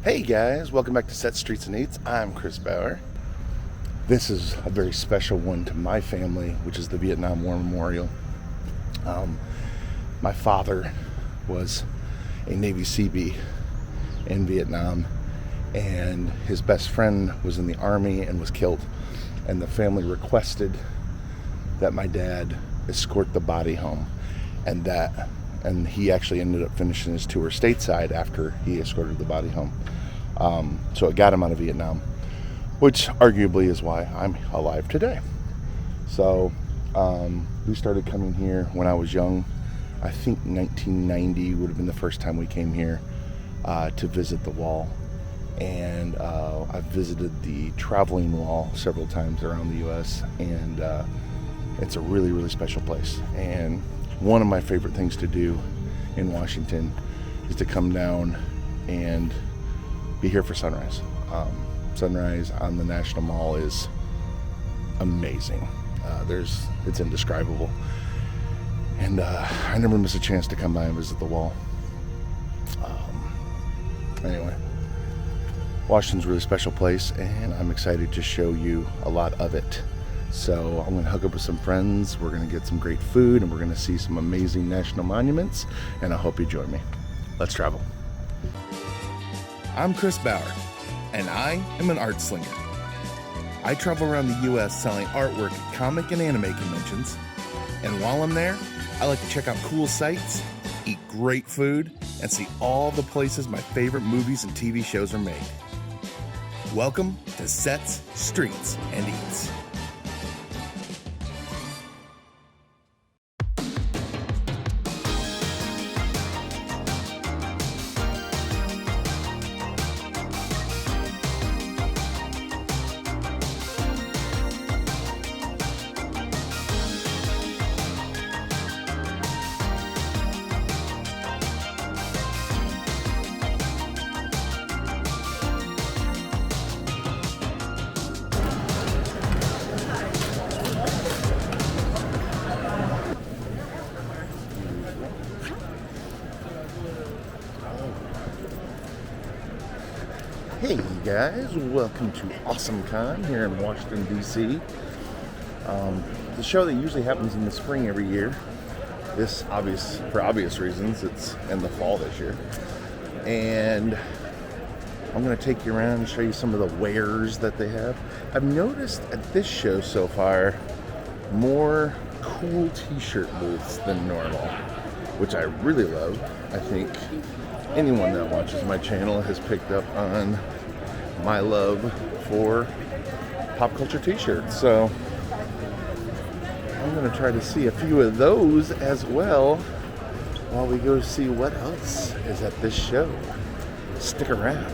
Hey guys, welcome back to Set Streets and Eats. I'm Chris Bauer. This is a very special one to my family, which is the Vietnam War Memorial. My father was a Navy Seabee in Vietnam, and his best friend was in the Army and was killed. And the family requested that my dad escort the body home, and he actually ended up finishing his tour stateside after he escorted the body home. So it got him out of Vietnam, which arguably is why I'm alive today. So we started coming here when I was young. I think 1990 would have been the first time we came here to visit the wall. And I've visited the traveling wall several times around the U.S. and it's a really, really special place. And one of my favorite things to do in Washington is to come down and be here for sunrise. Sunrise on the National Mall is amazing. It's indescribable. And I never miss a chance to come by and visit the wall. Anyway, Washington's a really special place, and I'm excited to show you a lot of it. So I'm going to hook up with some friends, we're going to get some great food, and we're going to see some amazing national monuments, and I hope you join me. Let's travel. I'm Chris Bauer, and I am an art slinger. I travel around the U.S. selling artwork at comic and anime conventions, and while I'm there, I like to check out cool sites, eat great food, and see all the places my favorite movies and TV shows are made. Welcome to Sets, Streets, and Eats. Hey guys, welcome to Awesomecon here in Washington, D.C. The show that usually happens in the spring every year. For obvious reasons, it's in the fall this year. And I'm going to take you around and show you some of the wares that they have. I've noticed at this show so far more cool t-shirt booths than normal, which I really love. I think anyone that watches my channel has picked up on my love for pop culture t-shirts. So I'm going to try to see a few of those as well while we go see what else is at this show. Stick around.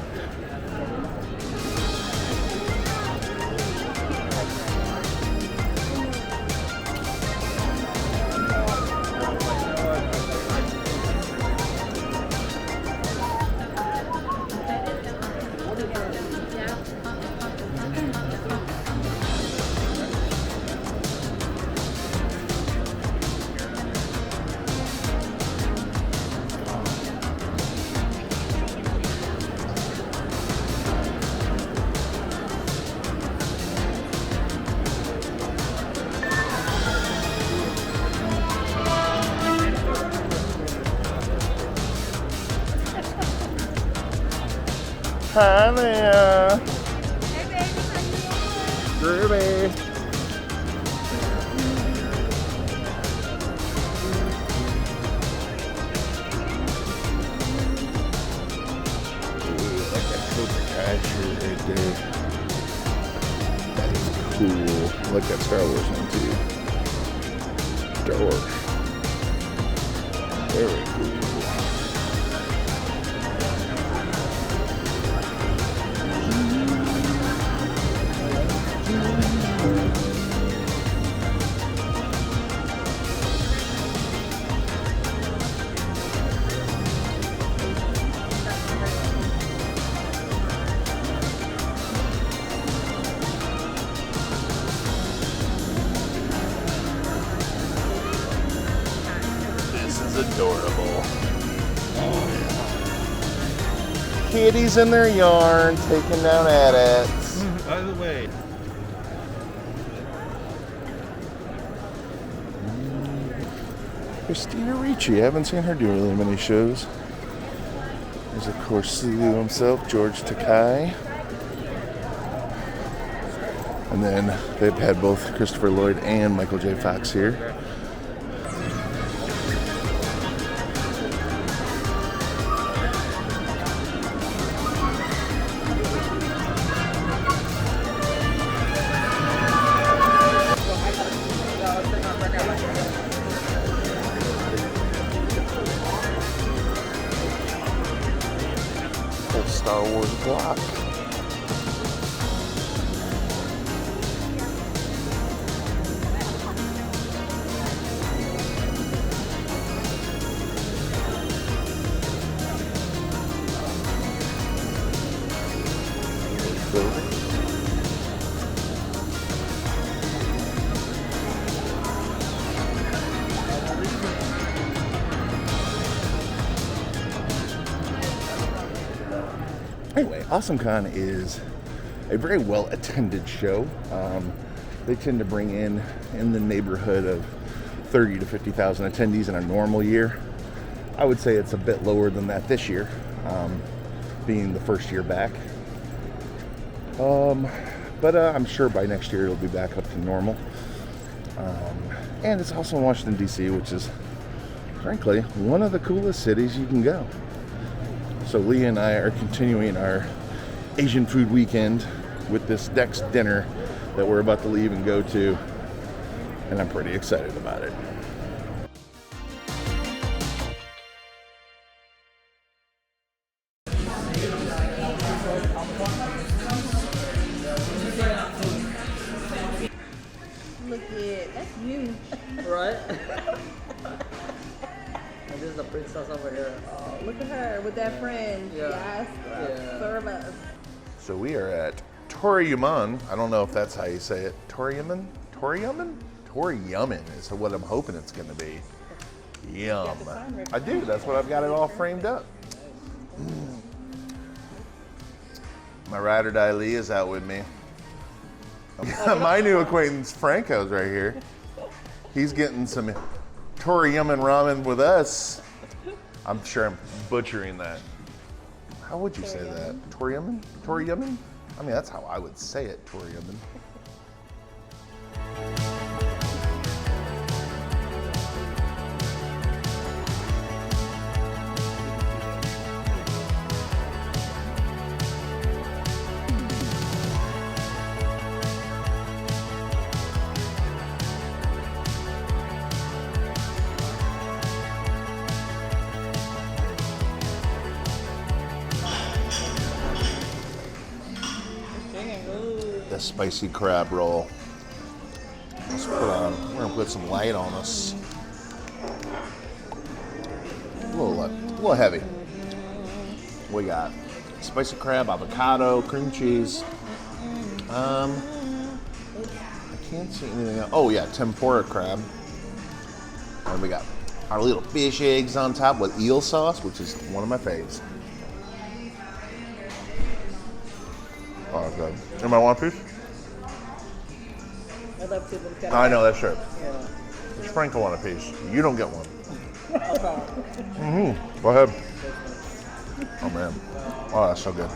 Hi, Leia. Hey, baby, how Groovy. Ooh, like that Cobra Kai shirt right there. That is cool. I like that Star Wars one too. Star Wars. Very cool. This is adorable. Oh yeah. kitties in their yarn, taking down adults. Out of the way. Christina Ricci, I haven't seen her do really many shows. There's of course Sulu himself, George Takai. And then they've had both Christopher Lloyd and Michael J. Fox here. Whole Star Wars block. Anyway, Awesomecon is a very well attended show. They tend to bring in the neighborhood of 30 to 50,000 attendees in a normal year. I would say it's a bit lower than that this year, being the first year back. But I'm sure by next year it'll be back up to normal. And it's also in Washington, D.C., which is, frankly, one of the coolest cities you can go. So Leah and I are continuing our Asian food weekend with this next dinner that we're about to leave and go to, and I'm pretty excited about it. Look at that's you. Right? And this is the princess over here. Oh, look at her with that friend. Yeah. Yes. Yeah. Serve us. So we are at Toryumon. I don't know if that's how you say it. Toryumon? Toryumon? Toryumon is what I'm hoping it's going to be. Yum. I do. That's what I've got it all framed up. My ride or die Lee is out with me. My new acquaintance Franco's right here. He's getting some Toryumon ramen with us. I'm sure I'm butchering that. How would you say that? Toryumon? Toryumon? I mean, that's how I would say it, Toryumon. The spicy crab roll. Let's put on, we're gonna put some light on us. A little heavy. We got spicy crab, avocado, cream cheese. I can't see anything else. Oh yeah, tempura crab. And we got our little fish eggs on top with eel sauce, which is one of my faves. Oh, good. Anybody want a piece? I'd love to. But I know, that's right. Yeah. Does Franco want a piece? You don't get one. Okay. Go ahead. Oh man. Oh, that's so good.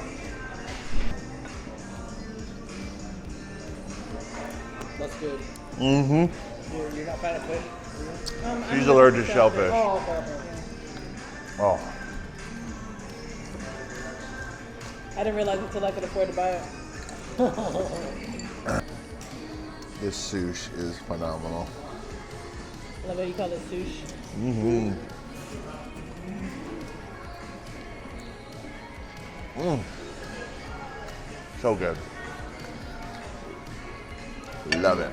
That's good. You're not fan of fish? She's allergic to shellfish. Oh, okay, okay. Oh. I didn't realize until I could afford to buy it. This sushi is phenomenal. I love how you call it sushi. So good. Love it.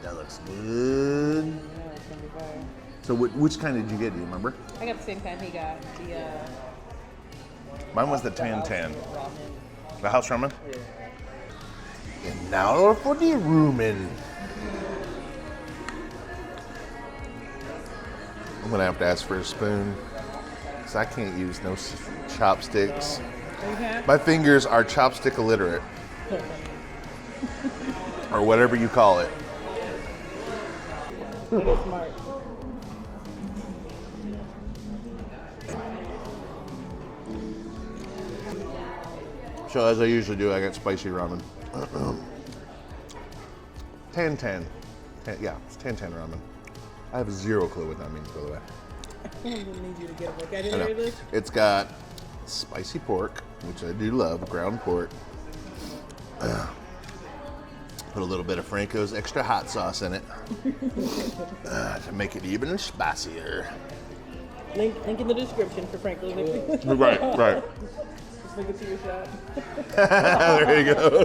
That looks good. Yeah, it's gonna be fire. So which kind did you get? Do you remember? I got the same kind he got. The Mine was the tan. Ramen. The house ramen? Yeah. And now for the ramen. I'm gonna have to ask for a spoon because I can't use no chopsticks. You can? My fingers are chopstick illiterate, or whatever you call it. That's smart. So as I usually do, I get spicy ramen. Tan. Yeah, it's tan ramen. I have zero clue what that means, by the way. I don't need you to get a book. I I didn't know. hear this. It's got spicy pork, which I do love, ground pork. Put a little bit of Franco's extra hot sauce in it to make it even spicier. Link in the description for Franco's. Right. Just link it to your shop. There you go.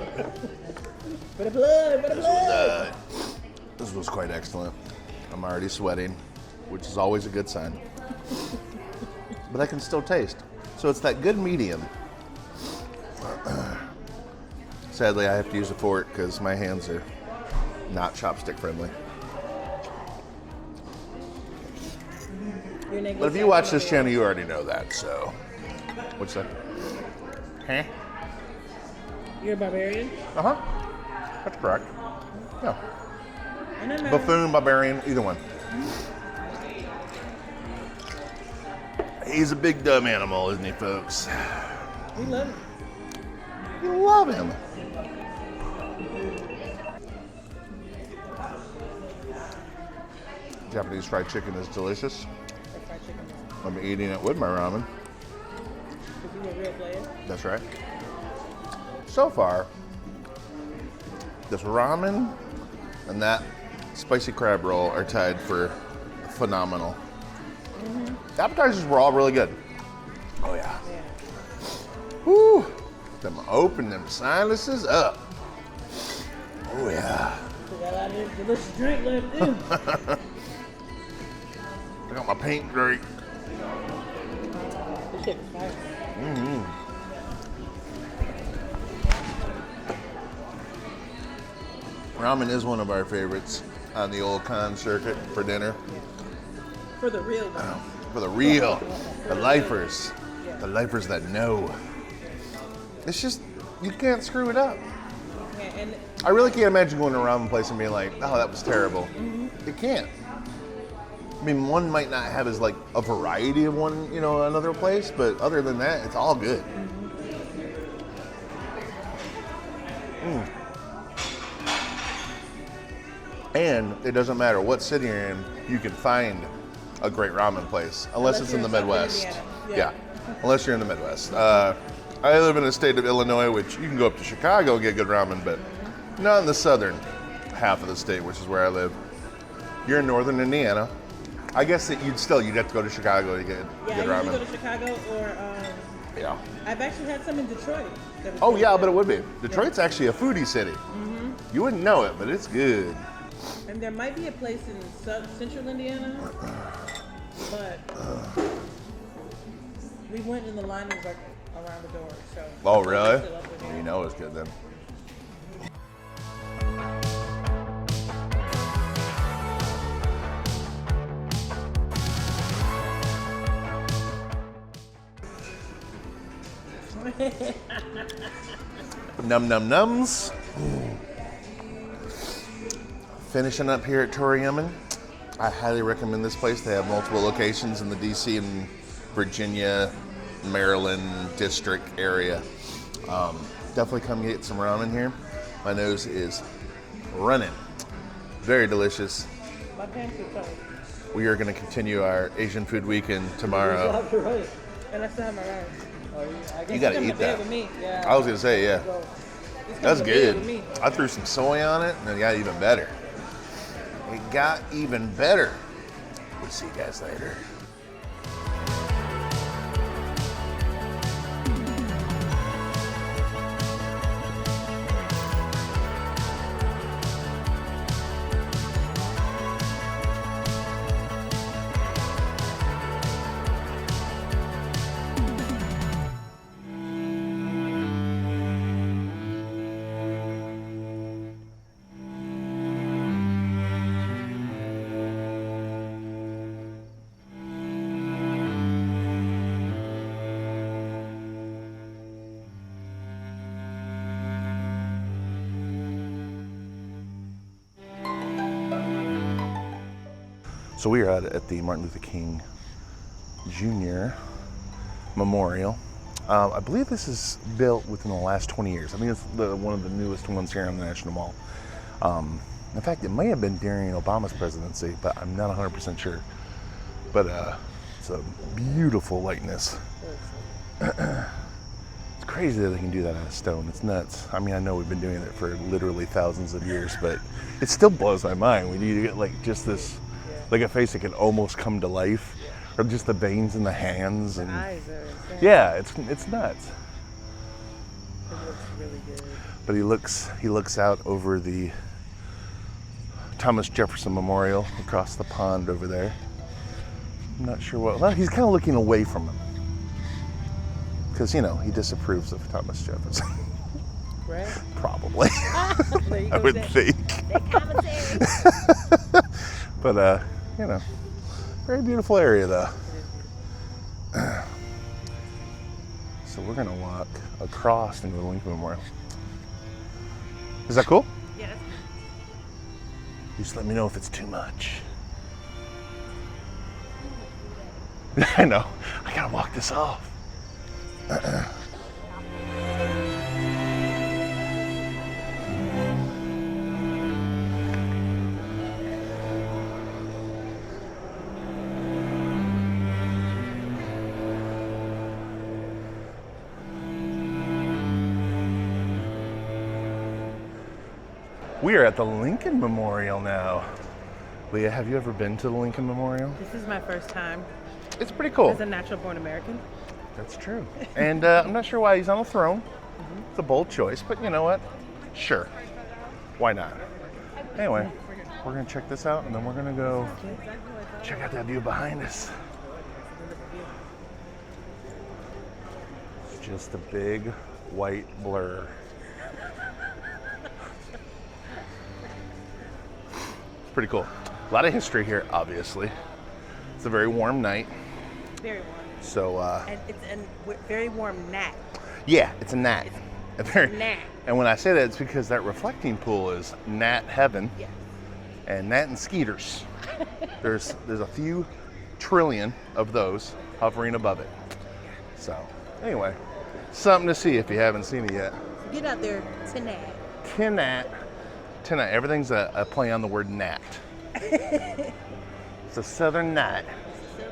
For the blood. This was quite excellent. I'm already sweating, which is always a good sign. But I can still taste. So it's that good medium. Sadly, I have to use a fork because my hands are not chopstick friendly. But if you watch this channel, you already know that, so. What's that? Huh? You're a barbarian? Uh-huh. That's correct. Yeah. I don't know. Buffoon, barbarian, either one. He's a big dumb animal, isn't he, folks? We love it. You love him. Japanese fried chicken is delicious. Or fried chicken. I'm eating it with my ramen. Because you a real player. That's right. So far, this ramen and that spicy crab roll are tied for phenomenal. The appetizers were all really good. Oh yeah. Woo! Them open them sinuses up. Oh yeah. We got a lot of delicious drink left too. I got my pink drink. This shit is fire. Ramen is one of our favorites on the old con circuit for dinner. For the real one. For the real, the lifers. The lifers that know. It's just, you can't screw it up. Yeah, and I really can't imagine going to a ramen place and being like, oh, that was terrible. It can't. I mean, one might not have as like a variety of one, you know, another place, but other than that, it's all good. And it doesn't matter what city you're in, you can find a great ramen place, unless it's in the you're in Midwest. Southern Yeah. Indiana. Unless you're in the Midwest. I live in the state of Illinois, which you can go up to Chicago and get good ramen, but not in the southern half of the state, which is where I live. You're in northern Indiana. I guess that you'd have to go to Chicago to get yeah, good I ramen. usually go to Chicago or Yeah. I've actually had some in Detroit. that was Oh really yeah, good. but it would be. Detroit's actually a foodie city. You wouldn't know it, but it's good. And there might be a place in central Indiana, but we went and the line was like around the door. So. Oh really? Still up there. You know it's good then. Num num nums. Finishing up here at Toryumon. I highly recommend this place. They have multiple locations in the DC and Virginia, Maryland district area. Definitely come get some ramen here. My nose is running. Very delicious. My pants are tight. We are going to continue our Asian Food Weekend tomorrow. You're right. And I still have my rice. I guess You got to Come to eat bed that. with me. Yeah. I was going to say, yeah. So, Just come That's to bed good. with me. I threw some soy on it, and it got even better. It got even better. We'll see you guys later. So we are at the Martin Luther King Jr. Memorial. I believe this is built within the last 20 years. I think it's one of the newest ones here on the National Mall. In fact, it may have been during Obama's presidency, but I'm not 100% sure. But it's a beautiful likeness. It's crazy that they can do that out of stone. It's nuts. I mean, I know we've been doing it for literally thousands of years, but it still blows my mind when you get like just this, like a face that can almost come to life, or just the veins in the hands and Eyes are insane. yeah, it's nuts. It looks really good. But he looks out over the Thomas Jefferson Memorial across the pond over there. I'm not sure what. Well, he's kind of looking away from him because he disapproves of Thomas Jefferson. Right? Probably. There you I go, would Zach. think. That commentary. But very beautiful area though. So we're gonna walk across and go to the Lincoln Memorial. Is that cool? Yeah, that's You just let me know if it's too much. I know. I gotta walk this off. We are at the Lincoln Memorial now. Leah, have you ever been to the Lincoln Memorial? This is my first time It's pretty cool. as a natural born American. That's true. And I'm not sure why he's on a throne. It's a bold choice, but you know what? Sure. Why not? Anyway, we're gonna check this out and then we're gonna go check out that view behind us. It's just a big white blur. It's pretty cool. A lot of history here, obviously. It's a very warm night. Very warm. So, And it's a very warm gnat. yeah, it's a gnat. A very, gnat. And when I say that, it's because that reflecting pool is gnat heaven. Yes. And gnat and skeeters. There's a few trillion of those hovering above it. So, anyway, something to see if you haven't seen it yet. So get out there tonight. Tonight. Everything's a play on the word gnat. It's a southern gnat.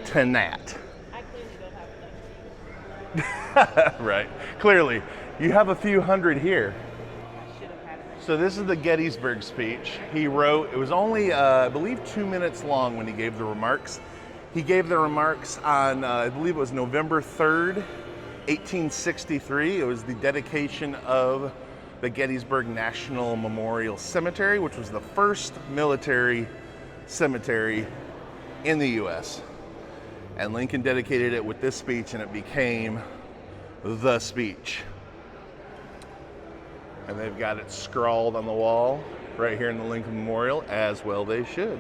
Tonight. I clearly don't have Right. Clearly. You have a few hundred here. I should have had it. So this is the Gettysburg speech. He wrote, it was only, I believe, 2 minutes long when he gave the remarks. He gave the remarks on, I believe it was November 3rd, 1863. It was the dedication of the Gettysburg National Memorial Cemetery, which was the first military cemetery in the U.S. And Lincoln dedicated it with this speech, and it became the speech. And they've got it scrawled on the wall right here in the Lincoln Memorial, as well they should.